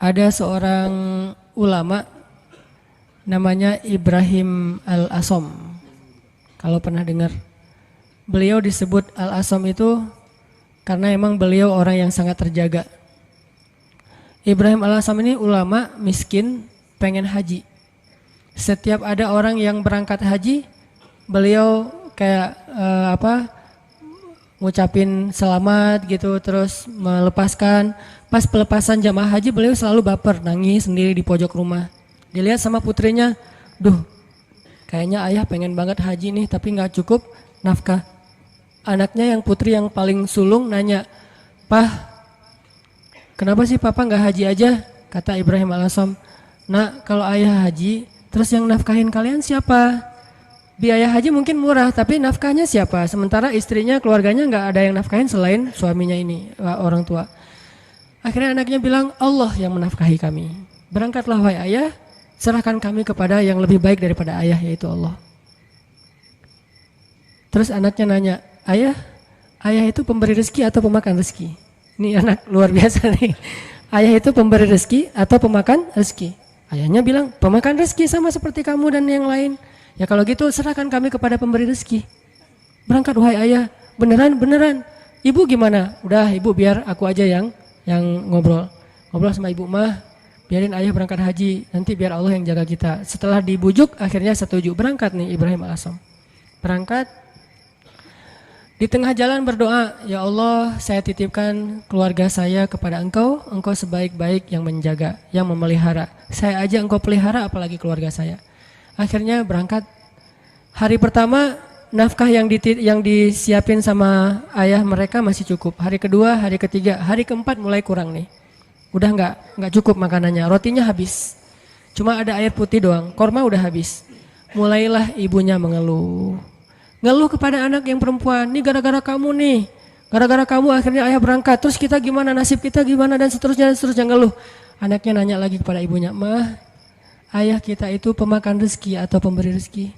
Ada seorang ulama namanya Ibrahim Al-Asom. Kalau pernah dengar. Beliau disebut Al-Asom itu karena emang beliau orang yang sangat terjaga. Ibrahim Al-Asom ini ulama miskin pengen haji. Setiap ada orang yang berangkat haji, beliau kayak ngucapin selamat gitu, terus melepaskan. Pas pelepasan jamaah haji beliau selalu baper, nangis sendiri di pojok rumah. Dilihat sama putrinya, duh kayaknya ayah pengen banget haji nih tapi gak cukup nafkah. Anaknya yang putri yang paling sulung nanya, "Pah, kenapa sih papa gak haji aja?" Kata Ibrahim Al-Asom, "Nak, kalau ayah haji, terus yang nafkahin kalian siapa? Biaya haji mungkin murah, tapi nafkahnya siapa? Sementara istrinya, keluarganya gak ada yang nafkahin selain suaminya ini, orang tua." Akhirnya anaknya bilang, "Allah yang menafkahi kami. Berangkatlah wahai ayah, serahkan kami kepada yang lebih baik daripada ayah, yaitu Allah." Terus anaknya nanya, "Ayah itu pemberi rezeki atau pemakan rezeki?" Ini anak luar biasa nih. Ayah itu pemberi rezeki atau pemakan rezeki? Ayahnya bilang, "Pemakan rezeki sama seperti kamu dan yang lain." "Ya kalau gitu serahkan kami kepada pemberi rezeki." "Berangkat wahai ayah." Beneran. "Ibu gimana?" "Udah ibu biar aku aja yang ngobrol sama ibu mah. Biarin ayah berangkat haji, nanti biar Allah yang jaga kita." Setelah dibujuk akhirnya setuju, berangkat nih Ibrahim Al-Asom. Berangkat, di tengah jalan berdoa, "Ya Allah, saya titipkan keluarga saya kepada Engkau. Engkau sebaik-baik yang menjaga, yang memelihara. Saya aja Engkau pelihara, apalagi keluarga saya." Akhirnya berangkat. Hari pertama nafkah yang disiapin sama ayah mereka masih cukup. Hari kedua, hari ketiga, hari keempat mulai kurang nih. Udah nggak cukup makanannya, rotinya habis. Cuma ada air putih doang, korma udah habis. Mulailah ibunya mengeluh. Ngeluh kepada anak yang perempuan, "Nih gara-gara kamu nih. Gara-gara kamu akhirnya ayah berangkat. Terus kita gimana, nasib kita gimana?" Dan seterusnya ngeluh. Anaknya nanya lagi kepada ibunya, "Mah, ayah kita itu pemakan rezeki atau pemberi rezeki?"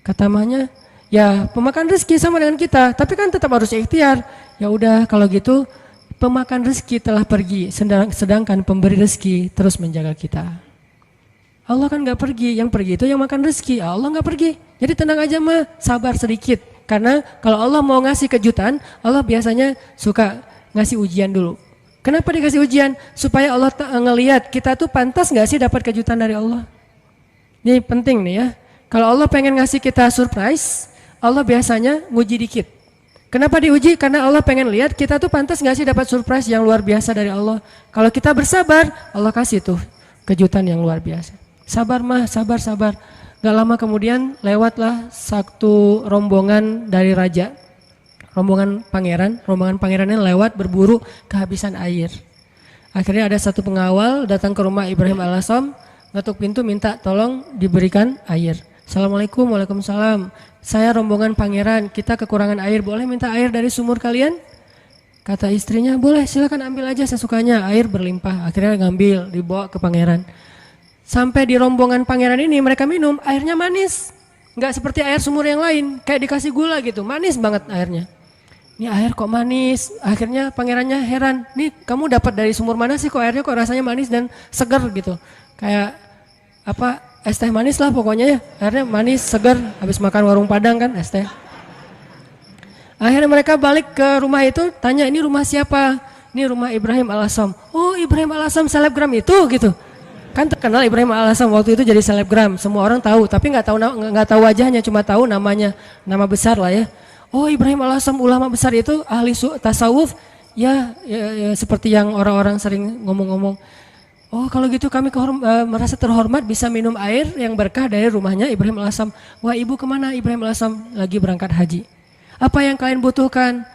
Kata mahnya, "Ya pemakan rezeki sama dengan kita, tapi kan tetap harus ikhtiar." "Ya udah kalau gitu pemakan rezeki telah pergi, sedangkan pemberi rezeki terus menjaga kita." Allah kan gak pergi, yang pergi itu yang makan rezeki, Allah gak pergi. Jadi tenang aja mah, sabar sedikit. Karena kalau Allah mau ngasih kejutan, Allah biasanya suka ngasih ujian dulu. Kenapa dikasih ujian? Supaya Allah ngelihat kita tuh pantas gak sih dapat kejutan dari Allah. Ini penting nih ya. Kalau Allah pengen ngasih kita surprise, Allah biasanya nguji dikit. Kenapa diuji? Karena Allah pengen lihat kita tuh pantas gak sih dapat surprise yang luar biasa dari Allah. Kalau kita bersabar, Allah kasih tuh kejutan yang luar biasa. Sabar mah, sabar. Gak lama kemudian lewatlah satu rombongan dari raja. Rombongan pangerannya lewat berburu kehabisan air. Akhirnya ada satu pengawal datang ke rumah Ibrahim Al-Asom, ngetuk pintu minta tolong diberikan air. "Assalamualaikum." "Waalaikumsalam. Saya rombongan pangeran, kita kekurangan air, boleh minta air dari sumur kalian?" Kata istrinya, "Boleh, silakan ambil aja sesukanya." Air berlimpah, akhirnya ngambil, dibawa ke pangeran. Sampai di rombongan pangeran ini mereka minum, airnya manis. Gak seperti air sumur yang lain, kayak dikasih gula gitu, manis banget airnya. "Ini air kok manis?" Akhirnya pangerannya heran, "Nih kamu dapat dari sumur mana sih kok airnya kok rasanya manis dan segar gitu. Kayak es teh manis lah pokoknya ya, airnya manis, segar, habis makan warung Padang kan es teh." Akhirnya mereka balik ke rumah itu, tanya, "Ini rumah siapa?" "Ini rumah Ibrahim Al-Asom." "Oh Ibrahim Al-Asom selebgram itu gitu." Kan terkenal Ibrahim Al-Asom waktu itu jadi selebgram, semua orang tahu, tapi nggak tahu wajahnya, cuma tahu namanya, nama besar lah ya. "Oh Ibrahim Al-Asom ulama besar itu ahli tasawuf." Ya, seperti yang orang-orang sering ngomong-ngomong. "Oh kalau gitu kami merasa terhormat bisa minum air yang berkah dari rumahnya Ibrahim Al-Asom." "Wah ibu kemana?" "Ibrahim Al-Asom lagi berangkat haji." "Apa yang kalian butuhkan?"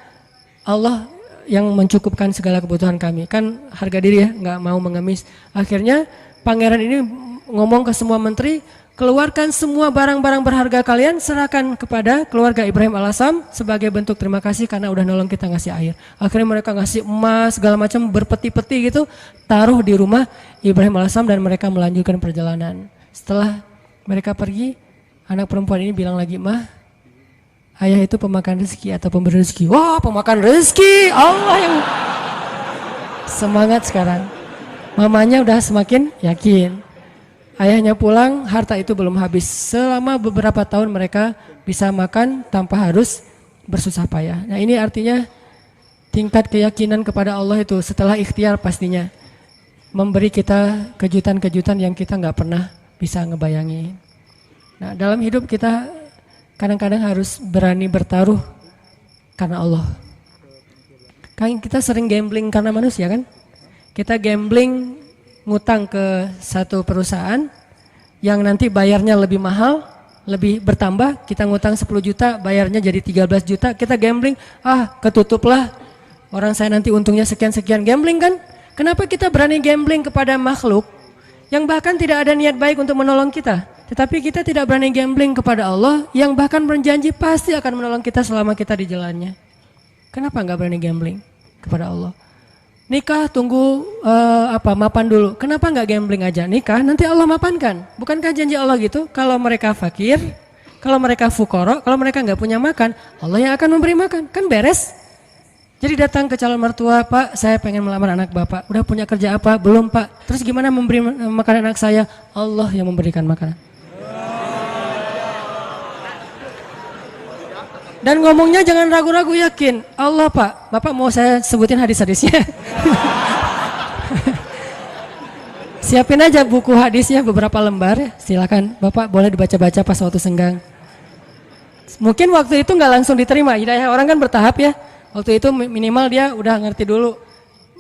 "Allah yang mencukupkan segala kebutuhan kami." Kan harga diri ya, nggak mau mengemis. Akhirnya pangeran ini ngomong ke semua menteri, "Keluarkan semua barang-barang berharga kalian, serahkan kepada keluarga Ibrahim Al-Asom sebagai bentuk terima kasih karena udah nolong kita ngasih air." Akhirnya mereka ngasih emas segala macam berpeti-peti gitu, taruh di rumah Ibrahim Al-Asom dan mereka melanjutkan perjalanan. Setelah mereka pergi, anak perempuan ini bilang lagi, "Mah, ayah itu pemakan rezeki atau pemberi rezeki?" "Wah, pemakan rezeki." Allah yang semangat sekarang. Mamanya udah semakin yakin. Ayahnya pulang, harta itu belum habis. Selama beberapa tahun mereka bisa makan tanpa harus bersusah payah. Nah ini artinya tingkat keyakinan kepada Allah itu setelah ikhtiar pastinya memberi kita kejutan-kejutan yang kita nggak pernah bisa ngebayangin. Nah dalam hidup kita kadang-kadang harus berani bertaruh karena Allah. Kan kita sering gambling karena manusia kan? Kita gambling ngutang ke satu perusahaan yang nanti bayarnya lebih mahal, lebih bertambah, kita ngutang 10 juta, bayarnya jadi 13 juta, kita gambling, ketutup lah, orang saya nanti untungnya sekian-sekian, gambling kan? Kenapa kita berani gambling kepada makhluk yang bahkan tidak ada niat baik untuk menolong kita, tetapi kita tidak berani gambling kepada Allah yang bahkan berjanji pasti akan menolong kita selama kita di jalannya. Kenapa nggak berani gambling kepada Allah? Nikah tunggu mapan dulu. Kenapa nggak gambling aja? Nikah nanti Allah mapankan. Bukankah janji Allah gitu? Kalau mereka fakir, kalau mereka fukoro, kalau mereka nggak punya makan, Allah yang akan memberi makan. Kan beres. Jadi datang ke calon mertua, Pak, saya pengen melamar anak Bapak. Udah punya kerja apa? Belum, Pak. Terus gimana memberi makan anak saya? Allah yang memberikan makanan. Dan ngomongnya jangan ragu-ragu, yakin. Allah Pak, Bapak mau saya sebutin hadis-hadisnya. Siapin aja buku hadisnya beberapa lembar ya. Silakan Bapak boleh dibaca-baca pas waktu senggang. Mungkin waktu itu nggak langsung diterima, hidayah orang kan bertahap ya. Waktu itu minimal dia udah ngerti dulu.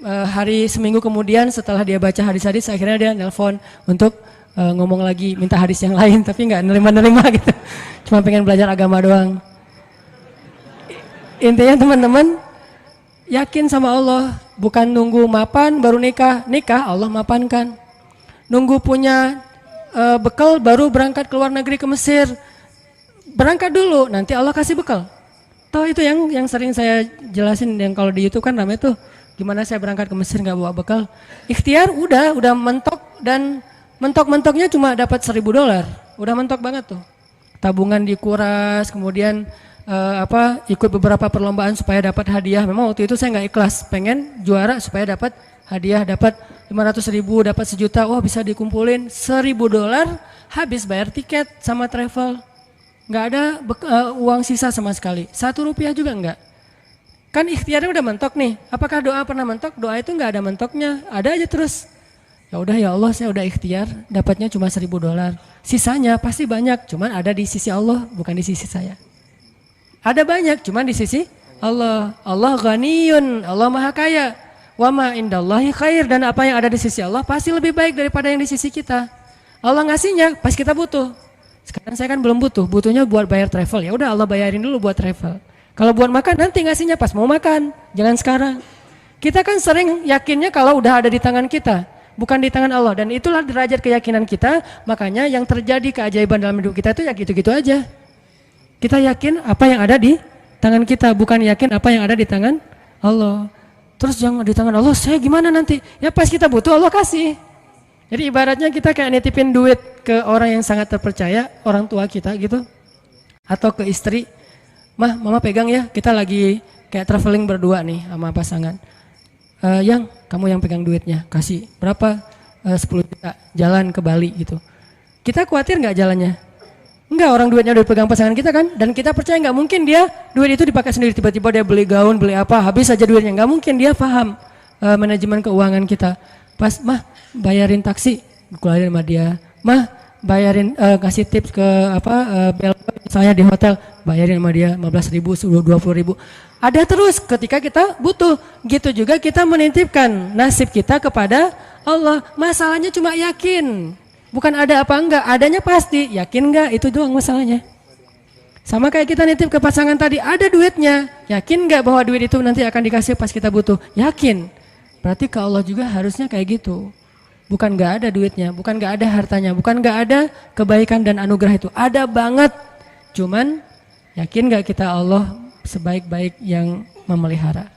Hari seminggu kemudian setelah dia baca hadis-hadis akhirnya dia nelpon untuk ngomong lagi minta hadis yang lain, tapi nggak nerima-nerima gitu. Cuma pengen belajar agama doang. Intinya teman-teman, yakin sama Allah, bukan nunggu mapan baru nikah. Nikah Allah mapankan. Nunggu punya bekal baru berangkat ke luar negeri ke Mesir. Berangkat dulu, nanti Allah kasih bekal. Tahu itu yang sering saya jelasin, yang kalau di YouTube kan ramai tuh, gimana saya berangkat ke Mesir nggak bawa bekal. Ikhtiar udah mentok, dan mentok-mentoknya cuma dapat $1.000. Udah mentok banget tuh. Tabungan dikuras, kemudian ikut beberapa perlombaan supaya dapat hadiah. Memang waktu itu saya nggak ikhlas, pengen juara supaya dapat hadiah, dapat 500.000, dapat 1 juta. Wah bisa dikumpulin $1.000, habis bayar tiket sama travel, nggak ada uang sisa sama sekali, Rp1 juga nggak. Kan ikhtiarnya udah mentok nih. Apakah doa pernah mentok? Doa itu nggak ada mentoknya, ada aja terus. Ya udah ya Allah, saya udah ikhtiar, dapatnya cuma $1.000, sisanya pasti banyak, cuman ada di sisi Allah, bukan di sisi saya. Ada banyak, cuman di sisi Allah. Allah ghaniyun, Allah maha kaya. Wa ma indallahi khair, dan apa yang ada di sisi Allah pasti lebih baik daripada yang di sisi kita. Allah ngasihnya pas kita butuh. Sekarang saya kan belum butuh, butuhnya buat bayar travel. Ya udah Allah bayarin dulu buat travel. Kalau buat makan nanti ngasihnya pas mau makan, jangan sekarang. Kita kan sering yakinnya kalau udah ada di tangan kita, bukan di tangan Allah, dan itulah derajat keyakinan kita. Makanya yang terjadi keajaiban dalam hidup kita itu ya gitu-gitu aja. Kita yakin apa yang ada di tangan kita, bukan yakin apa yang ada di tangan Allah. Terus yang di tangan Allah, saya gimana nanti? Ya pas kita butuh Allah kasih. Jadi ibaratnya kita kayak nitipin duit ke orang yang sangat terpercaya, orang tua kita gitu. Atau ke istri, Mama pegang ya, kita lagi kayak traveling berdua nih sama pasangan. Yang kamu yang pegang duitnya, kasih berapa? 10 juta, jalan ke Bali gitu. Kita khawatir nggak jalannya? Enggak, orang duitnya udah dipegang pasangan kita kan, dan kita percaya nggak mungkin dia duit itu dipakai sendiri, tiba-tiba dia beli gaun, beli apa, habis aja duitnya. Nggak mungkin, dia paham manajemen keuangan kita. Pas bayarin taksi, keluarin sama dia. Bayarin kasih tips ke bel saya di hotel, bayarin sama dia 15.000, 20.000. Ada terus ketika kita butuh. Gitu juga kita menitipkan nasib kita kepada Allah. Masalahnya cuma yakin. Bukan ada apa enggak, adanya pasti, yakin enggak, itu doang masalahnya. Sama kayak kita nitip ke pasangan tadi, ada duitnya, yakin enggak bahwa duit itu nanti akan dikasih pas kita butuh? Yakin. Berarti ke Allah juga harusnya kayak gitu. Bukan enggak ada duitnya, bukan enggak ada hartanya, bukan enggak ada kebaikan dan anugerah itu. Ada banget. Cuman yakin enggak kita Allah sebaik-baik yang memelihara?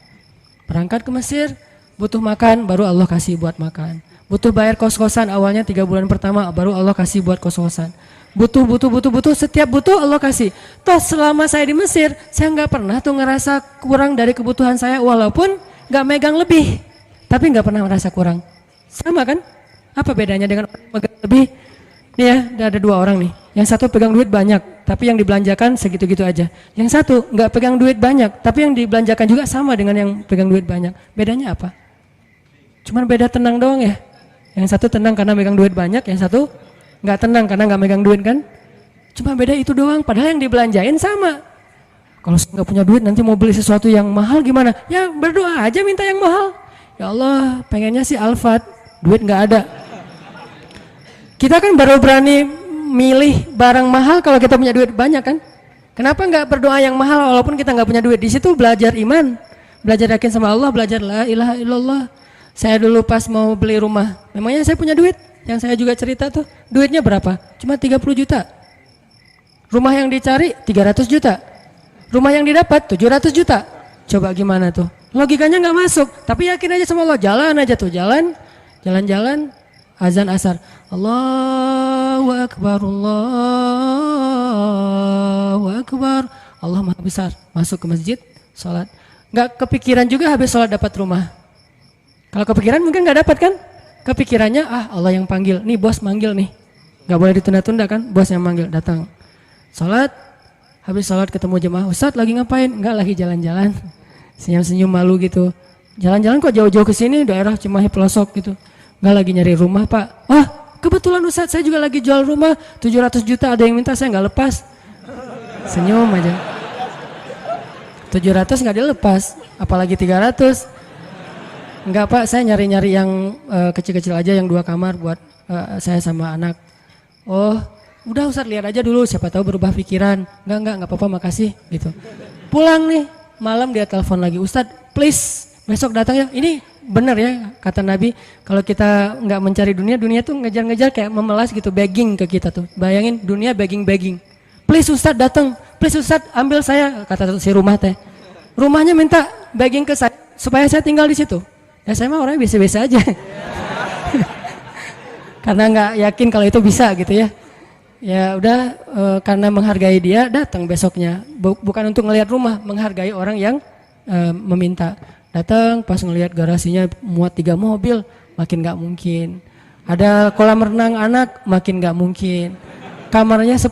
Berangkat ke Mesir, butuh makan, baru Allah kasih buat makan. Butuh bayar kos-kosan, awalnya 3 bulan pertama baru Allah kasih buat kos-kosan. Butuh, setiap butuh Allah kasih. Toh selama saya di Mesir, saya nggak pernah tuh ngerasa kurang dari kebutuhan saya, walaupun nggak megang lebih, tapi nggak pernah merasa kurang. Sama kan? Apa bedanya dengan orang yang megang lebih? Nih ya, ada 2 orang nih. Yang satu pegang duit banyak, tapi yang dibelanjakan segitu-gitu aja. Yang satu nggak pegang duit banyak, tapi yang dibelanjakan juga sama dengan yang pegang duit banyak. Bedanya apa? Cuman beda tenang doang ya. Yang satu tenang karena megang duit banyak, yang satu nggak tenang karena nggak megang duit kan? Cuma beda itu doang. Padahal yang dibelanjain sama. Kalau nggak punya duit nanti mau beli sesuatu yang mahal gimana? Ya berdoa aja minta yang mahal. Ya Allah, pengennya sih Alphard, duit nggak ada. Kita kan baru berani milih barang mahal kalau kita punya duit banyak kan? Kenapa nggak berdoa yang mahal walaupun kita nggak punya duit? Di situ belajar iman, belajar yakin sama Allah, belajar la ilaha illallah. Saya dulu pas mau beli rumah, memangnya saya punya duit? Yang saya juga cerita tuh, duitnya berapa? Cuma 30 juta. Rumah yang dicari 300 juta. Rumah yang didapat 700 juta. Coba gimana tuh? Logikanya nggak masuk. Tapi yakin aja sama Allah, jalan aja tuh, jalan-jalan, azan asar. Allahu Akbar, Allahu Akbar. Allah Maha Besar. Masuk ke masjid, sholat. Nggak kepikiran juga habis sholat dapat rumah. Kalau kepikiran mungkin nggak dapat kan? Kepikirannya Allah yang panggil. Nih bos manggil nih. Nggak boleh ditunda-tunda kan? Bos yang manggil, datang. Sholat, habis sholat ketemu jemaah. Ustadz lagi ngapain? Nggak, lagi jalan-jalan. Senyum-senyum malu gitu. Jalan-jalan kok jauh-jauh ke sini daerah Cimahi pelosok gitu. Nggak, lagi nyari rumah Pak. Kebetulan Ustadz saya juga lagi jual rumah 700 juta, ada yang minta saya nggak lepas. Senyum aja. 700 nggak dilepas, apalagi 300. Enggak Pak, saya nyari-nyari yang kecil-kecil aja, yang 2 kamar buat saya sama anak. Oh, udah Ustadz lihat aja dulu, siapa tahu berubah pikiran. Enggak apa-apa, makasih gitu. Pulang nih, malam dia telepon lagi, Ustadz please besok datang ya. Ini benar ya kata Nabi, kalau kita nggak mencari dunia, dunia tuh ngejar-ngejar kayak memelas gitu, begging ke kita tuh. Bayangin dunia begging. Please Ustadz datang, please Ustadz ambil saya, kata si rumah teh. Rumahnya minta begging ke saya supaya saya tinggal di situ. Ya saya mah orangnya biasa-biasa aja. Karena nggak yakin kalau itu bisa gitu ya. Ya udah karena menghargai dia datang besoknya. Bukan untuk ngelihat rumah, menghargai orang yang meminta. Datang pas ngelihat garasinya muat 3 mobil, makin nggak mungkin. Ada kolam renang anak, makin nggak mungkin. Kamarnya 10,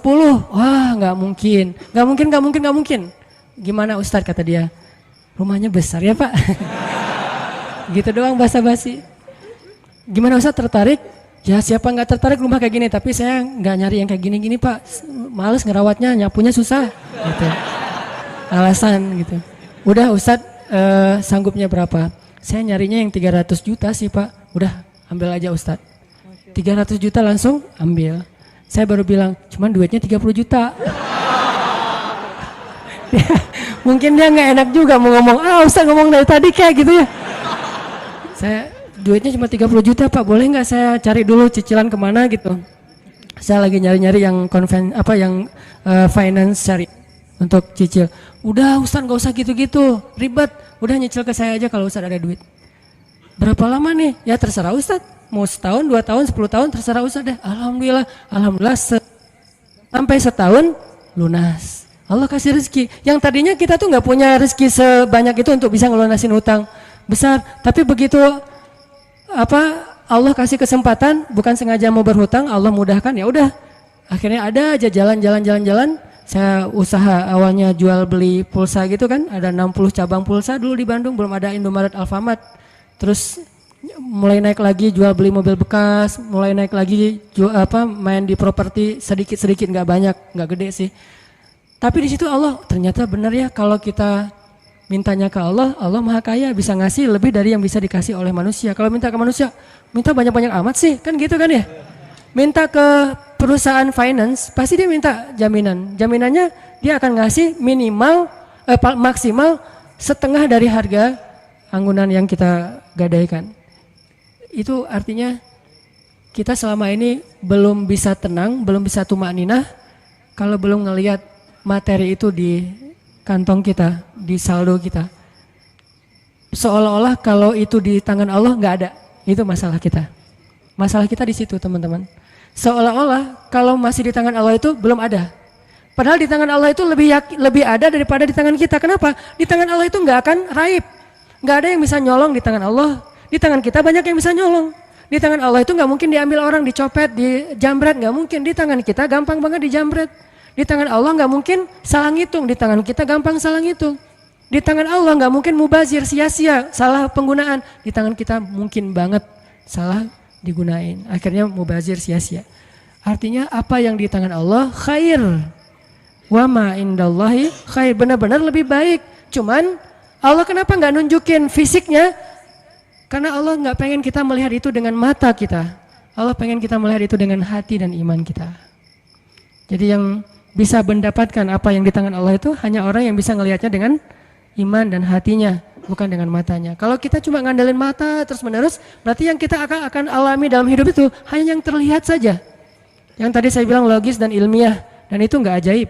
wah nggak mungkin. Gimana Ustadz kata dia? Rumahnya besar ya Pak. Gitu doang basa-basi. Gimana Ustadz, tertarik? Ya siapa nggak tertarik rumah kayak gini, tapi saya nggak nyari yang kayak gini-gini Pak. Males ngerawatnya, nyapunya susah. Gitu. Alasan gitu. Udah Ustadz sanggupnya berapa? Saya nyarinya yang 300 juta sih Pak. Udah ambil aja Ustadz. 300 juta langsung ambil. Saya baru bilang cuman duitnya 30 juta. Mungkin dia nggak enak juga mau ngomong, Ustadz ngomong dari tadi kayak gitu ya. Saya duitnya cuma 30 juta Pak, boleh nggak saya cari dulu cicilan kemana gitu. Saya lagi nyari-nyari yang finance syari untuk cicil. Udah Ustadz gak usah gitu-gitu, ribet. Udah nyicil ke saya aja kalau Ustadz ada duit. Berapa lama nih? Ya terserah Ustadz. Mau setahun, 2 tahun, 10 tahun terserah Ustadz deh. Alhamdulillah sampai setahun lunas. Allah kasih rezeki. Yang tadinya kita tuh nggak punya rezeki sebanyak itu untuk bisa ngelunasin hutang besar. Tapi begitu Allah kasih kesempatan, bukan sengaja mau berhutang, Allah mudahkan, ya udah. Akhirnya ada aja jalan. Saya usaha awalnya jual beli pulsa gitu kan, ada 60 cabang pulsa dulu di Bandung, belum ada Indomaret, Alfamart. Terus mulai naik lagi jual beli mobil bekas, mulai naik lagi main di properti sedikit-sedikit, nggak banyak, nggak gede sih. Tapi di situ Allah ternyata benar ya, kalau kita mintanya ke Allah, Allah Maha Kaya, bisa ngasih lebih dari yang bisa dikasih oleh manusia. Kalau minta ke manusia, minta banyak-banyak amat sih, kan gitu kan ya. Minta ke perusahaan finance, pasti dia minta jaminan. Jaminannya dia akan ngasih maksimal setengah dari harga anggunan yang kita gadaikan. Itu artinya kita selama ini belum bisa tenang, belum bisa tumakninah kalau belum ngelihat materi itu di kantong kita, di saldo kita. Seolah-olah kalau itu di tangan Allah nggak ada, itu masalah kita. Masalah kita di situ teman-teman. Seolah-olah kalau masih di tangan Allah itu belum ada. Padahal di tangan Allah itu lebih ada daripada di tangan kita. Kenapa? Di tangan Allah itu nggak akan raib. Nggak ada yang bisa nyolong di tangan Allah. Di tangan kita banyak yang bisa nyolong. Di Di tangan Allah itu nggak mungkin diambil orang, dicopet, dijamret, nggak mungkin. Di tangan kita gampang banget dijamret. Di tangan Allah nggak mungkin salah ngitung, di tangan kita gampang salah ngitung. Di tangan Allah nggak mungkin mubazir, sia-sia, salah penggunaan. Di tangan kita mungkin banget salah digunain. Akhirnya mubazir, sia-sia. Artinya apa yang di tangan Allah khair. Wa ma indallahi khair, benar-benar lebih baik. Cuman Allah kenapa nggak nunjukin fisiknya? Karena Allah nggak pengen kita melihat itu dengan mata kita. Allah pengen kita melihat itu dengan hati dan iman kita. Jadi yang bisa mendapatkan apa yang di tangan Allah itu hanya orang yang bisa ngelihatnya dengan iman dan hatinya, bukan dengan matanya. Kalau kita cuma ngandelin mata terus menerus, berarti yang kita akan alami dalam hidup itu hanya yang terlihat saja. Yang tadi saya bilang logis dan ilmiah, dan itu nggak ajaib.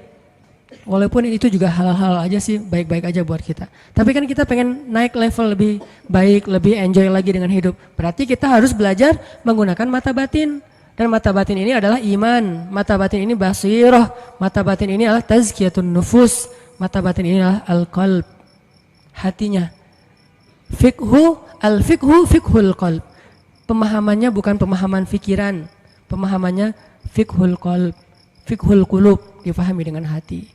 Walaupun itu juga hal-hal aja sih, baik-baik aja buat kita. Tapi kan kita pengen naik level lebih baik, lebih enjoy lagi dengan hidup. Berarti kita harus belajar menggunakan mata batin. Dan mata batin ini adalah iman. Mata batin ini basirah. Mata batin ini adalah tazkiyatun nufus. Mata batin ini adalah al-qalb. Hatinya. Al-fiqhu fiqhul qalb. Pemahamannya bukan pemahaman fikiran. Pemahamannya fiqhul qalb. Fiqhul qulub, difahami dengan hati.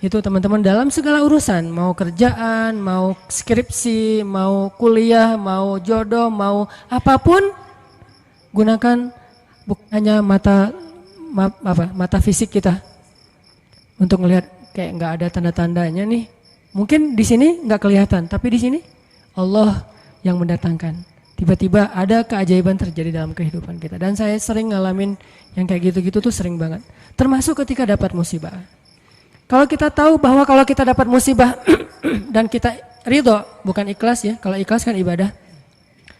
Itu teman-teman dalam segala urusan, mau kerjaan, mau skripsi, mau kuliah, mau jodoh, mau apapun, gunakan bukan hanya mata fisik kita untuk melihat kayak nggak ada tanda-tandanya nih. Mungkin di sini nggak kelihatan, tapi di sini Allah yang mendatangkan. Tiba-tiba ada keajaiban terjadi dalam kehidupan kita. Dan saya sering ngalamin yang kayak gitu-gitu tuh sering banget. Termasuk ketika dapat musibah. Kalau kita tahu bahwa kalau kita dapat musibah dan kita ridho, bukan ikhlas ya. Kalau ikhlas kan ibadah.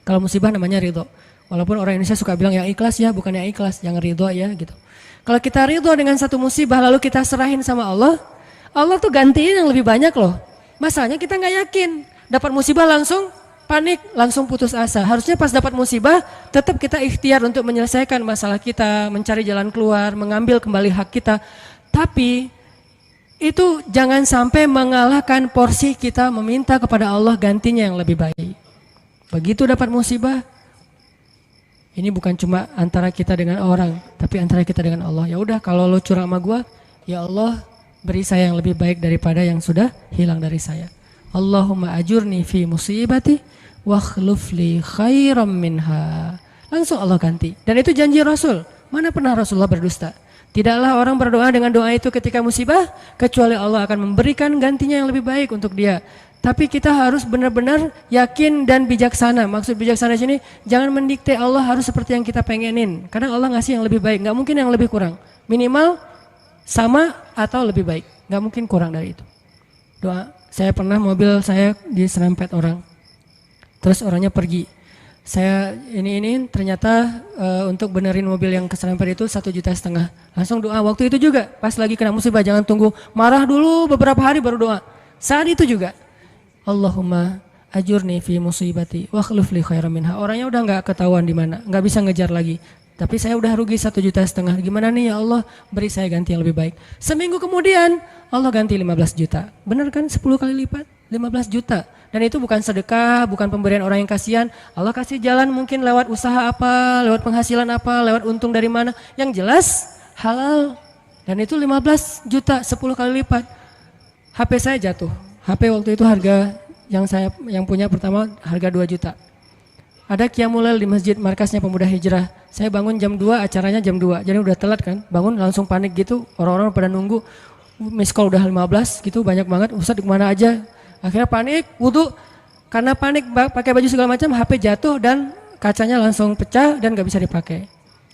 Kalau musibah namanya ridho. Walaupun orang Indonesia suka bilang yang ikhlas ya, bukan yang ikhlas, yang ridho ya gitu. Kalau kita ridho dengan satu musibah lalu kita serahin sama Allah, Allah tuh gantiin yang lebih banyak loh. Masalahnya kita nggak yakin. Dapat musibah langsung panik, langsung putus asa. Harusnya pas dapat musibah tetap kita ikhtiar untuk menyelesaikan masalah kita, mencari jalan keluar, mengambil kembali hak kita. Tapi itu jangan sampai mengalahkan porsi kita meminta kepada Allah gantinya yang lebih baik. Begitu dapat musibah, ini bukan cuma antara kita dengan orang, tapi antara kita dengan Allah. Ya udah, kalau lo curang sama gua, ya Allah beri saya yang lebih baik daripada yang sudah hilang dari saya. Allahumma ajurni fi musibati wa akhlif li khairam minha. Langsung Allah ganti. Dan itu janji Rasul. Mana pernah Rasulullah berdusta? Tidaklah orang berdoa dengan doa itu ketika musibah, kecuali Allah akan memberikan gantinya yang lebih baik untuk dia. Tapi kita harus benar-benar yakin dan bijaksana. Maksud bijaksana sini, jangan mendikte Allah harus seperti yang kita pengenin. Kadang Allah ngasih yang lebih baik, nggak mungkin yang lebih kurang. Minimal sama atau lebih baik, nggak mungkin kurang dari itu. Doa, saya pernah mobil saya diserempet orang, terus orangnya pergi. Saya ini ternyata untuk benerin mobil yang keserempet itu 1,5 juta. Langsung doa waktu itu juga pas lagi kena musibah, jangan tunggu marah dulu beberapa hari baru doa. Saat itu juga Allahumma ajurni fi musibati wa akhlif li khairam minha. Orangnya udah nggak ketahuan di mana, nggak bisa ngejar lagi. Tapi saya udah rugi 1,5 juta. Gimana nih ya Allah, beri saya ganti yang lebih baik. Seminggu kemudian Allah ganti 15 juta. Benar kan 10 kali lipat 15 juta. Dan itu bukan sedekah, bukan pemberian orang yang kasihan. Allah kasih jalan mungkin lewat usaha apa, lewat penghasilan apa, lewat untung dari mana. Yang jelas halal. Dan itu 15 juta, 10 kali lipat. HP saya jatuh. HP waktu itu harga yang punya pertama harga 2 juta. Ada qiyamul lail di masjid markasnya Pemuda Hijrah. Saya bangun jam 2, acaranya jam 2. Jadi udah telat kan. Bangun langsung panik gitu. Orang-orang pada nunggu. Miss call udah 15 gitu, banyak banget. Ustadz kemana aja? Akhirnya panik, wudu. Karena panik pakai baju segala macam, HP jatuh dan kacanya langsung pecah dan gak bisa dipakai.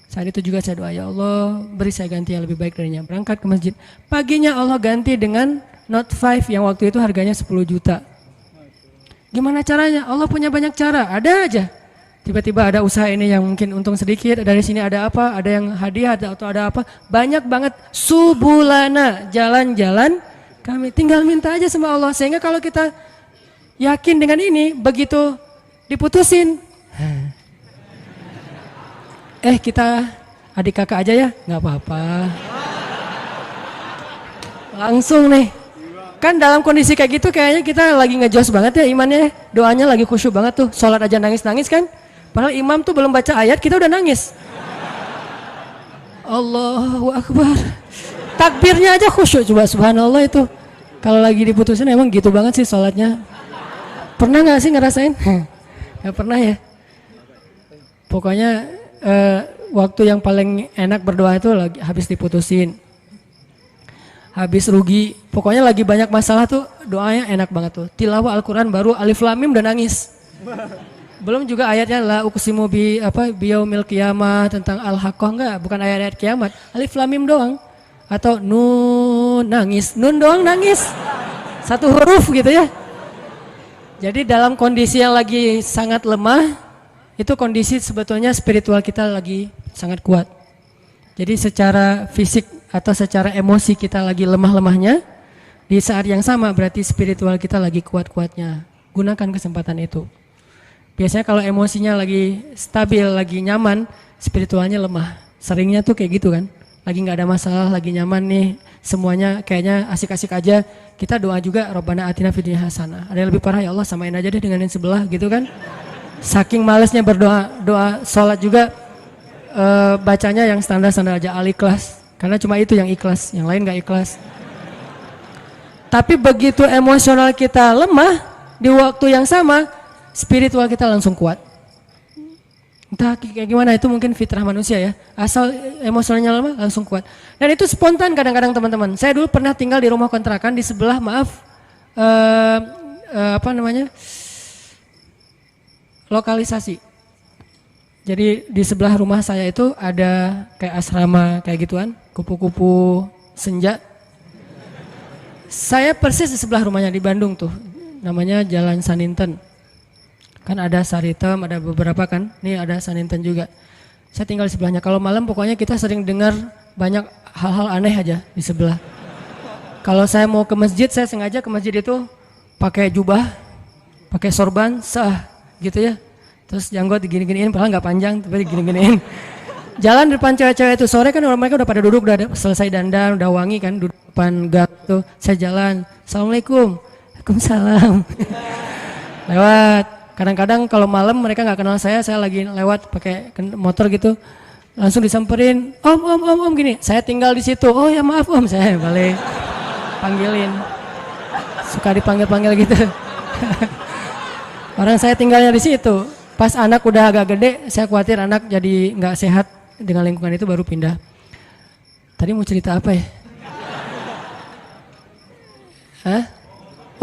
Saat itu juga saya doa, ya Allah beri saya ganti yang lebih baik darinya. Berangkat ke masjid. Paginya Allah ganti dengan Note 5 yang waktu itu harganya 10 juta. Gimana caranya? Allah punya banyak cara, ada aja. Tiba-tiba ada usaha ini yang mungkin untung sedikit, dari sini ada apa, ada yang hadiah atau ada apa. Banyak banget subulana, jalan-jalan kami. Tinggal minta aja sama Allah. Sehingga kalau kita yakin dengan ini, begitu diputusin, kita adik kakak aja ya, nggak apa-apa. Langsung nih. Kan dalam kondisi kayak gitu kayaknya kita lagi ngejos banget ya imannya. Doanya lagi khusyuk banget tuh. Sholat aja nangis-nangis kan. Padahal imam tuh belum baca ayat, kita udah nangis. Allahu Akbar. Takbirnya aja khusyuk, coba subhanallah itu. Kalau lagi diputusin emang gitu banget sih sholatnya. Pernah gak sih ngerasain? Gak pernah ya. Pokoknya waktu yang paling enak berdoa itu lagi habis diputusin. Habis rugi. Pokoknya lagi banyak masalah tuh doanya enak banget tuh. Tilawah Al-Quran baru alif lam mim udah nangis. Belum juga ayatnya la uqsimu biyaumil qiyamah tentang al-haqqah, enggak, bukan ayat-ayat kiamat. Alif lam mim doang. Atau nun nangis, nun doang nangis. Satu huruf gitu ya. Jadi dalam kondisi yang lagi sangat lemah, itu kondisi sebetulnya spiritual kita lagi sangat kuat. Jadi secara fisik atau secara emosi kita lagi lemah-lemahnya, di saat yang sama berarti spiritual kita lagi kuat-kuatnya. Gunakan kesempatan itu. Biasanya kalau emosinya lagi stabil, lagi nyaman, spiritualnya lemah. Seringnya tuh kayak gitu kan. Lagi gak ada masalah, lagi nyaman nih, semuanya kayaknya asik-asik aja. Kita doa juga, Rabbana atina fid dunya hasanah. Ada yang lebih parah, ya Allah samain aja deh dengan yang sebelah gitu kan. Saking malesnya berdoa, doa sholat juga bacanya yang standar-standar aja, al-ikhlas. Karena cuma itu yang ikhlas, yang lain gak ikhlas. Tapi begitu emosional kita lemah, di waktu yang sama, spiritual kita langsung kuat. Entah kayak gimana, itu mungkin fitrah manusia ya. Asal emosionalnya lemah langsung kuat. Dan itu spontan kadang-kadang teman-teman. Saya dulu pernah tinggal di rumah kontrakan di sebelah, lokalisasi. Jadi di sebelah rumah saya itu ada kayak asrama kayak gituan, kupu-kupu senja. Saya persis di sebelah rumahnya di Bandung tuh. Namanya Jalan Saninten. Kan ada Saritem, ada beberapa kan. Nih ada Saninten juga. Saya tinggal di sebelahnya. Kalau malam pokoknya kita sering dengar banyak hal-hal aneh aja di sebelah. Kalau saya mau ke masjid, saya sengaja ke masjid itu pakai jubah, pakai sorban, gitu ya. Terus janggut digini-giniin, padahal nggak panjang, tapi digini-giniin. Jalan depan cewek-cewek itu sore kan mereka udah pada duduk, udah selesai dandan, udah wangi kan, duduk depan gang tuh. Saya jalan, Assalamualaikum, Waalaikumsalam. Lewat. Kadang-kadang kalau malam mereka nggak kenal saya lagi lewat pakai motor gitu, langsung disamperin, om gini. Saya tinggal di situ. Oh ya maaf om, saya balik panggilin. Suka dipanggil-panggil gitu. Orang saya tinggalnya di situ. Pas anak udah agak gede, saya khawatir anak jadi nggak sehat dengan lingkungan itu baru pindah. Tadi mau cerita apa ya? Hah?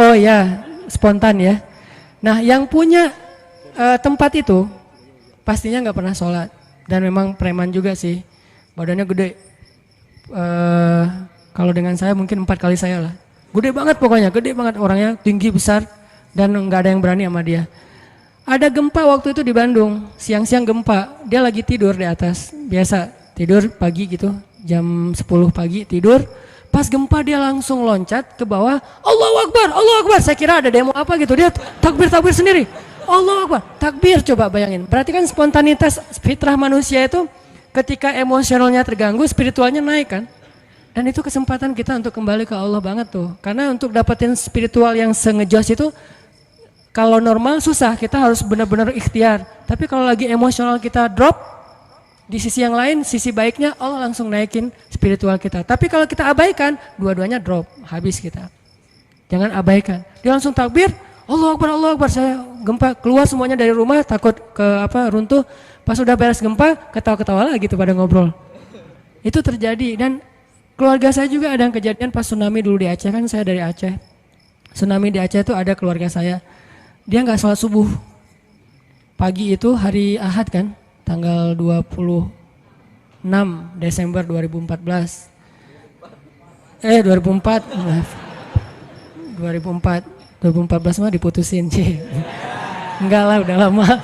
Oh ya, spontan ya. Nah yang punya tempat itu pastinya nggak pernah sholat dan memang preman juga sih, badannya gede. Kalau dengan saya mungkin 4 kali saya lah, gede banget pokoknya, gede banget orangnya, tinggi besar dan nggak ada yang berani sama dia. Ada gempa waktu itu di Bandung, siang-siang gempa, dia lagi tidur di atas, biasa tidur pagi gitu, jam 10 pagi tidur. Pas gempa dia langsung loncat ke bawah, Allahu Akbar, Allahu Akbar. Saya kira ada demo apa gitu, dia takbir sendiri. Allahu Akbar, takbir, coba bayangin. Berarti kan spontanitas fitrah manusia itu ketika emosionalnya terganggu, spiritualnya naik kan. Dan itu kesempatan kita untuk kembali ke Allah banget tuh. Karena untuk dapetin spiritual yang sengejos itu, kalau normal susah, kita harus benar-benar ikhtiar. Tapi kalau lagi emosional kita drop, di sisi yang lain, sisi baiknya Allah langsung naikin spiritual kita. Tapi kalau kita abaikan, dua-duanya drop, habis kita. Jangan abaikan. Dia langsung takbir, Allahu Akbar, Allahu Akbar. Saya gempa, keluar semuanya dari rumah, takut runtuh. Pas udah beres gempa, ketawa-ketawa lagi gitu pada ngobrol. Itu terjadi. Dan keluarga saya juga ada yang kejadian pas tsunami dulu di Aceh, kan saya dari Aceh. Tsunami di Aceh itu ada keluarga saya. Dia nggak sholat subuh. Pagi itu hari Ahad kan, tanggal 26 Desember 2014. 2014 mah diputusin sih. Enggak lah, udah lama.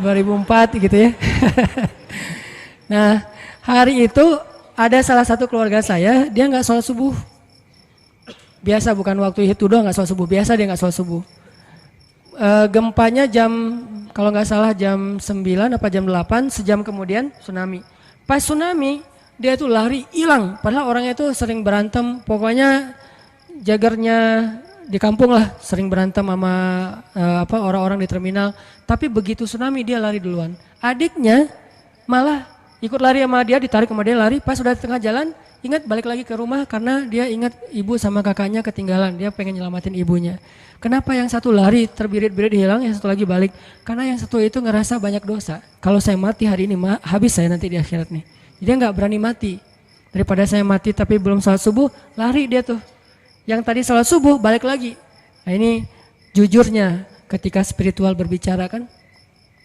2004 gitu ya. Nah, hari itu ada salah satu keluarga saya, dia nggak sholat subuh. Biasa, bukan waktu itu doang nggak sholat subuh, biasa dia nggak sholat subuh. Gempanya kalau nggak salah jam 9 apa jam 8, sejam kemudian tsunami. Pas tsunami dia tuh lari hilang, padahal orangnya itu sering berantem, pokoknya jagernya di kampung lah, sering berantem sama orang-orang di terminal. Tapi begitu tsunami dia lari duluan. Adiknya malah ikut lari sama dia, ditarik sama dia lari. Pas sudah di tengah jalan, ingat balik lagi ke rumah karena dia ingat ibu sama kakaknya ketinggalan. Dia pengen nyelamatin ibunya. Kenapa yang satu lari terbirit-birit hilang, yang satu lagi balik? Karena yang satu itu ngerasa banyak dosa. Kalau saya mati hari ini, habis saya nanti di akhirat nih. Dia nggak berani mati. Daripada saya mati tapi belum sholat subuh, lari dia tuh. Yang tadi sholat subuh balik lagi. Nah ini jujurnya ketika spiritual berbicara kan.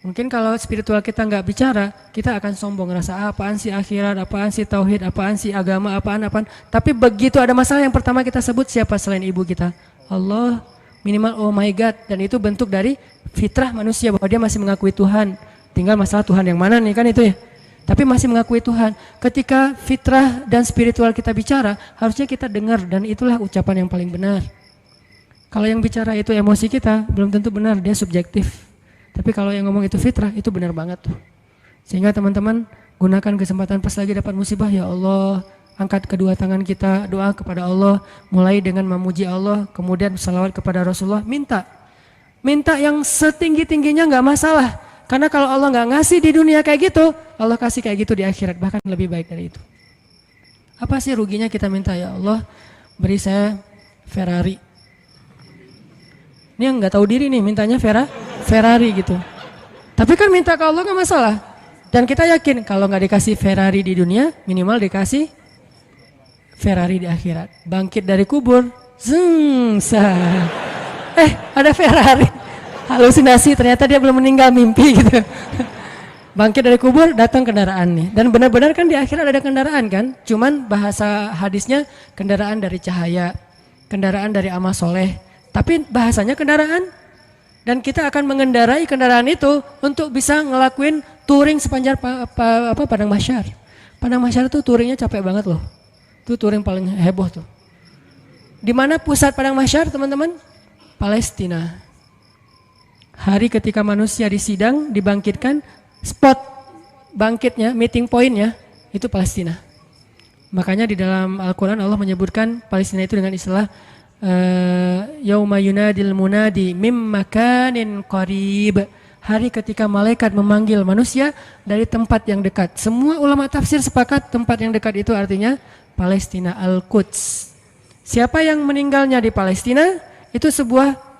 Mungkin kalau spiritual kita nggak bicara, kita akan sombong ngerasa apaan sih akhirat, apaan sih tauhid, apaan sih agama, apaan. Tapi begitu ada masalah yang pertama kita sebut siapa selain ibu kita? Allah, minimal oh my God. Dan itu bentuk dari fitrah manusia bahwa dia masih mengakui Tuhan. Tinggal masalah Tuhan yang mana nih kan itu ya. Tapi masih mengakui Tuhan. Ketika fitrah dan spiritual kita bicara, harusnya kita dengar dan itulah ucapan yang paling benar. Kalau yang bicara itu emosi kita, belum tentu benar, dia subjektif. Tapi kalau yang ngomong itu fitrah, itu benar banget tuh. Sehingga teman-teman gunakan kesempatan pas lagi dapat musibah, ya Allah, angkat kedua tangan kita, doa kepada Allah, mulai dengan memuji Allah, kemudian salawat kepada Rasulullah, minta yang setinggi-tingginya nggak masalah. Karena kalau Allah nggak ngasih di dunia kayak gitu, Allah kasih kayak gitu di akhirat, bahkan lebih baik dari itu. Apa sih ruginya kita minta, ya Allah, beri saya Ferrari. Ini yang nggak tahu diri nih, mintanya Ferrari gitu. Tapi kan minta ke Allah nggak masalah. Dan kita yakin kalau nggak dikasih Ferrari di dunia, minimal dikasih Ferrari di akhirat. Bangkit dari kubur, ada Ferrari. Halusinasi, ternyata dia belum meninggal, mimpi gitu. Bangkit dari kubur, datang kendaraan nih. Dan benar-benar kan di akhirat ada kendaraan kan. Cuman bahasa hadisnya kendaraan dari cahaya, kendaraan dari amal soleh. Tapi bahasanya kendaraan. Dan kita akan mengendarai kendaraan itu untuk bisa ngelakuin touring sepanjang Padang Mahsyar. Padang Mahsyar itu touringnya capek banget loh. Itu touring paling heboh tuh. Di mana pusat Padang Mahsyar teman-teman? Palestina. Hari ketika manusia disidang, dibangkitkan, spot bangkitnya, meeting pointnya itu Palestina. Makanya di dalam Al-Quran Allah menyebutkan Palestina itu dengan istilah yauma yunadil munadi mim makanin qarib. Hari ketika malaikat memanggil manusia dari tempat yang dekat. Semua ulama tafsir sepakat tempat yang dekat itu artinya Palestina, Al-Quds. Siapa yang meninggalnya di Palestina itu sebuah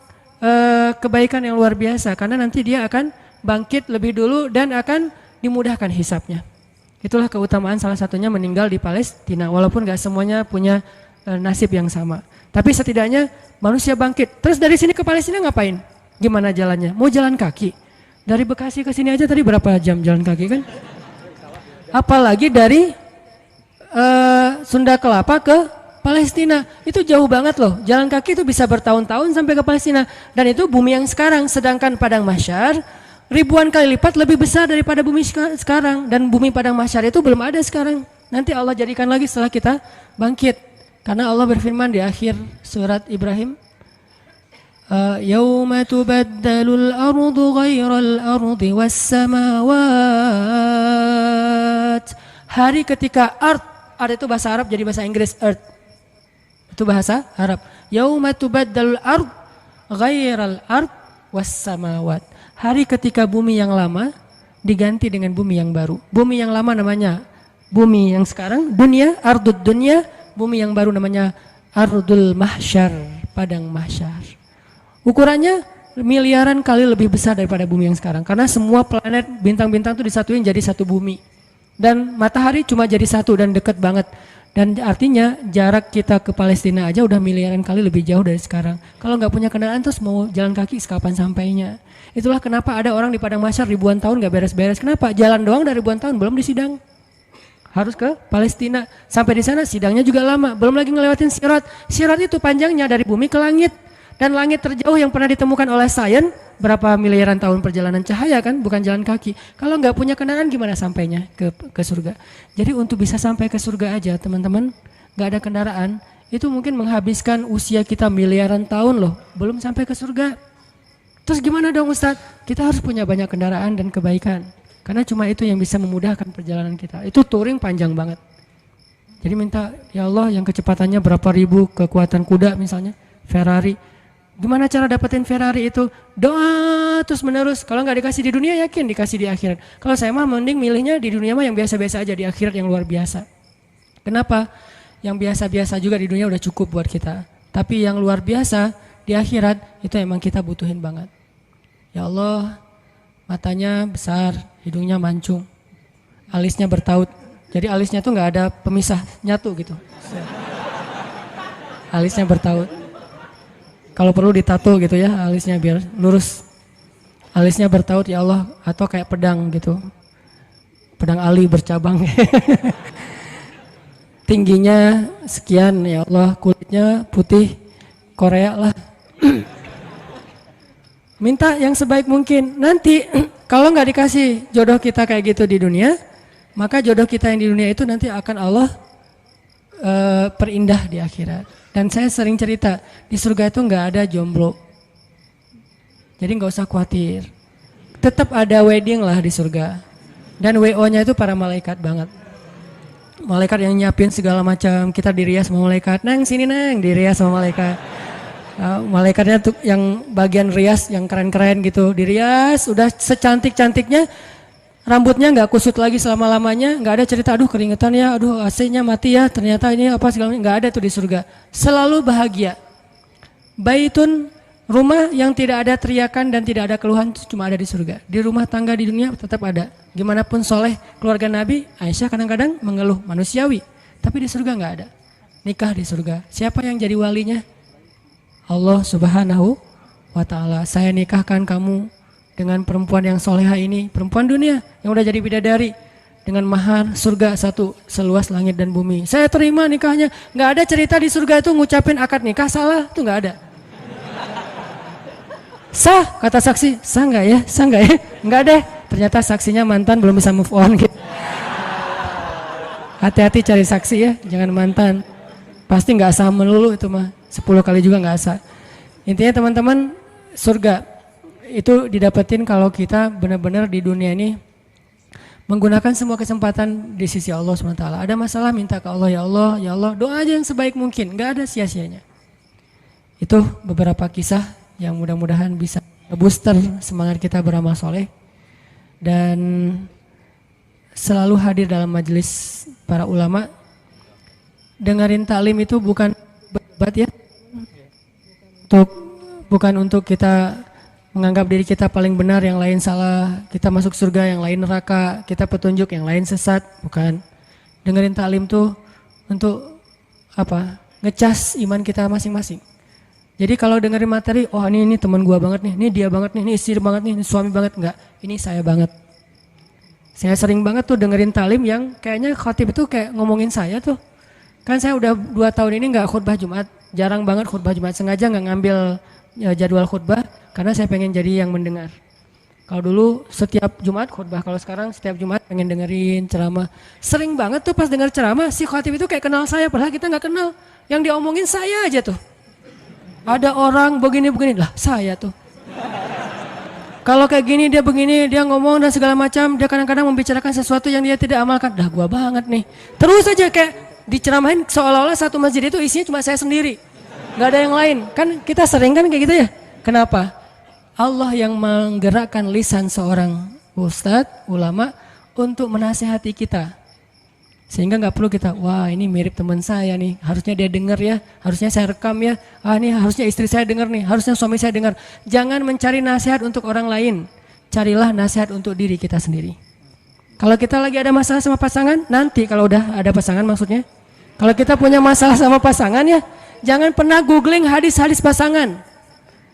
kebaikan yang luar biasa karena nanti dia akan bangkit lebih dulu dan akan dimudahkan hisapnya. Itulah keutamaan salah satunya meninggal di Palestina walaupun gak semuanya punya nasib yang sama. Tapi setidaknya manusia bangkit. Terus dari sini ke Palestina ngapain? Gimana jalannya? Mau jalan kaki? Dari Bekasi ke sini aja tadi berapa jam jalan kaki kan? Apalagi dari Sunda Kelapa ke Palestina. Itu jauh banget loh. Jalan kaki itu bisa bertahun-tahun sampai ke Palestina. Dan itu bumi yang sekarang. Sedangkan Padang Mahsyar ribuan kali lipat lebih besar daripada bumi sekarang. Dan bumi Padang Mahsyar itu belum ada sekarang. Nanti Allah jadikan lagi setelah kita bangkit. Karena Allah berfirman di akhir surat Ibrahim, yauma tubaddalul ardu ghairal ardi was samawat. Hari ketika ard itu bahasa Arab jadi bahasa Inggris earth. Itu bahasa Arab. Yauma tubaddalul ard ghairal ard was samawat. Hari ketika bumi yang lama diganti dengan bumi yang baru. Bumi yang lama namanya bumi yang sekarang, dunia, ardud dunia. Bumi yang baru namanya Ardul Mahsyar, Padang Mahsyar. Ukurannya miliaran kali lebih besar daripada bumi yang sekarang. Karena semua planet, bintang-bintang itu disatuin jadi satu bumi. Dan matahari cuma jadi satu dan dekat banget. Dan artinya jarak kita ke Palestina aja udah miliaran kali lebih jauh dari sekarang. Kalau nggak punya kendaraan terus mau jalan kaki kapan sampainya. Itulah kenapa ada orang di Padang Mahsyar ribuan tahun nggak beres-beres. Kenapa? Jalan doang dari ribuan tahun belum disidang. Harus ke Palestina. Sampai di sana sidangnya juga lama. Belum lagi ngelewatin Sirat. Sirat itu panjangnya dari bumi ke langit. Dan langit terjauh yang pernah ditemukan oleh sains berapa miliaran tahun perjalanan cahaya kan, bukan jalan kaki. Kalau nggak punya kendaraan gimana sampainya ke surga? Jadi untuk bisa sampai ke surga aja teman-teman, nggak ada kendaraan, itu mungkin menghabiskan usia kita miliaran tahun loh, belum sampai ke surga. Terus gimana dong Ustadz? Kita harus punya banyak kendaraan dan kebaikan. Karena cuma itu yang bisa memudahkan perjalanan kita. Itu touring panjang banget. Jadi minta, ya Allah yang kecepatannya berapa ribu kekuatan kuda misalnya, Ferrari. Gimana cara dapetin Ferrari itu? Doa terus menerus. Kalau nggak dikasih di dunia, yakin dikasih di akhirat. Kalau saya mah mending milihnya di dunia mah yang biasa-biasa aja, di akhirat yang luar biasa. Kenapa? Yang biasa-biasa juga di dunia udah cukup buat kita. Tapi yang luar biasa di akhirat itu emang kita butuhin banget. Ya Allah, matanya besar, hidungnya mancung, alisnya bertaut. Jadi alisnya tuh nggak ada pemisah, nyatu gitu. Alisnya bertaut. Kalau perlu ditato gitu ya, alisnya biar lurus. Alisnya bertaut ya Allah, atau kayak pedang gitu. Pedang ali bercabang. Tingginya sekian ya Allah, kulitnya putih Korea lah. Minta yang sebaik mungkin. Nanti kalau nggak dikasih jodoh kita kayak gitu di dunia, maka jodoh kita yang di dunia itu nanti akan Allah perindah di akhirat. Dan saya sering cerita, di surga itu nggak ada jomblo. Jadi nggak usah khawatir. Tetap ada wedding lah di surga. Dan WO-nya itu para malaikat banget. Malaikat yang nyiapin segala macam, kita dirias sama malaikat. Nang sini nang, dirias sama malaikat. Malaikatnya tuh yang bagian rias yang keren-keren gitu, dirias udah secantik-cantiknya, rambutnya nggak kusut lagi selama-lamanya, nggak ada cerita aduh keringetan ya, aduh AC-nya mati ya, ternyata ini apa segala macam, nggak ada tuh di surga. Selalu bahagia. Baitun, rumah yang tidak ada teriakan dan tidak ada keluhan cuma ada di surga. Di rumah tangga di dunia tetap ada. Gimana pun soleh keluarga Nabi, Aisyah kadang-kadang mengeluh manusiawi, tapi di surga nggak ada. Nikah di surga. Siapa yang jadi walinya? Allah Subhanahu wa Ta'ala. Saya nikahkan kamu dengan perempuan yang soleha ini, perempuan dunia yang udah jadi bidadari, dengan mahar surga satu seluas langit dan bumi. Saya terima nikahnya. Nggak ada cerita di surga itu ngucapin akad nikah salah, itu nggak ada. Sah kata saksi, sah nggak ya, sah nggak ya, nggak deh. Ternyata saksinya mantan belum bisa move on gitu. Hati-hati cari saksi ya, jangan mantan. Pasti nggak sah melulu itu mah. 10 kali juga nggak sah. Intinya teman-teman, surga itu didapetin kalau kita benar-benar di dunia ini menggunakan semua kesempatan di sisi Allah SWT. Ada masalah minta ke Allah, ya Allah, ya Allah, doa aja yang sebaik mungkin, nggak ada sia-sianya. Itu beberapa kisah yang mudah-mudahan bisa booster semangat kita beramal soleh dan selalu hadir dalam majelis para ulama. Dengerin taklim itu bukan berdebat ya, bukan untuk kita menganggap diri kita paling benar, yang lain salah, kita masuk surga, yang lain neraka, kita petunjuk, yang lain sesat, bukan. Dengerin taklim tuh untuk apa? Ngecas iman kita masing-masing. Jadi kalau dengerin materi, oh ini teman gua banget nih, ini dia banget nih, ini istri banget nih, ini suami banget, enggak, ini saya banget. Saya sering banget tuh dengerin taklim yang kayaknya khatib itu kayak ngomongin saya tuh. Kan saya udah 2 tahun ini nggak khutbah Jumat, jarang banget khutbah Jumat, sengaja nggak ngambil jadwal khutbah karena saya pengen jadi yang mendengar. Kalau dulu setiap Jumat khutbah, kalau sekarang setiap Jumat pengen dengerin ceramah. Sering banget tuh pas denger ceramah si khatib itu kayak kenal saya, padahal kita nggak kenal. Yang diomongin saya aja tuh. Ada orang begini-begini lah, saya tuh. Kalau kayak gini dia begini, dia ngomong dan segala macam, dia kadang-kadang membicarakan sesuatu yang dia tidak amalkan. Dah gua banget nih. Terus aja kayak diceramahin seolah-olah satu masjid itu isinya cuma saya sendiri, nggak ada yang lain. Kan kita sering kan kayak gitu ya. Kenapa? Allah yang menggerakkan lisan seorang ustadz, ulama untuk menasihati kita, sehingga nggak perlu kita, wah ini mirip teman saya nih, harusnya dia dengar ya, harusnya saya rekam ya, ini harusnya istri saya dengar nih, harusnya suami saya dengar. Jangan mencari nasihat untuk orang lain, carilah nasihat untuk diri kita sendiri. Kalau kita lagi ada masalah sama pasangan, nanti kalau udah ada pasangan maksudnya, kalau kita punya masalah sama pasangan ya, jangan pernah googling hadis-hadis pasangan.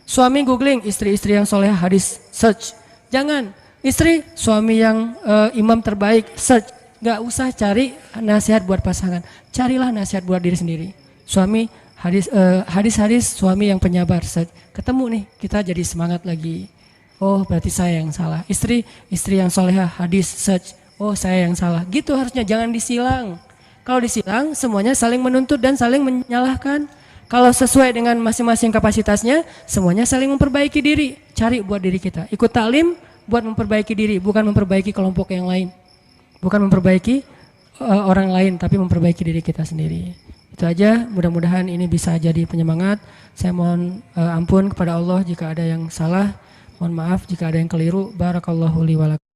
Suami googling istri-istri yang soleh hadis, search. Jangan, istri suami yang imam terbaik, search. Gak usah cari nasihat buat pasangan, carilah nasihat buat diri sendiri. Suami hadis-hadis suami yang penyabar, search. Ketemu nih, kita jadi semangat lagi. Oh berarti saya yang salah. Istri yang solehah hadis, search. Oh saya yang salah. Gitu harusnya, jangan disilang. Kalau disilang semuanya saling menuntut dan saling menyalahkan. Kalau sesuai dengan masing-masing kapasitasnya, semuanya saling memperbaiki diri. Cari buat diri kita. Ikut taklim buat memperbaiki diri, bukan memperbaiki kelompok yang lain. Bukan memperbaiki orang lain, tapi memperbaiki diri kita sendiri. Itu aja, mudah-mudahan ini bisa jadi penyemangat. Saya mohon ampun kepada Allah jika ada yang salah. Mohon maaf jika ada yang keliru. Barakallahu li wa lakum.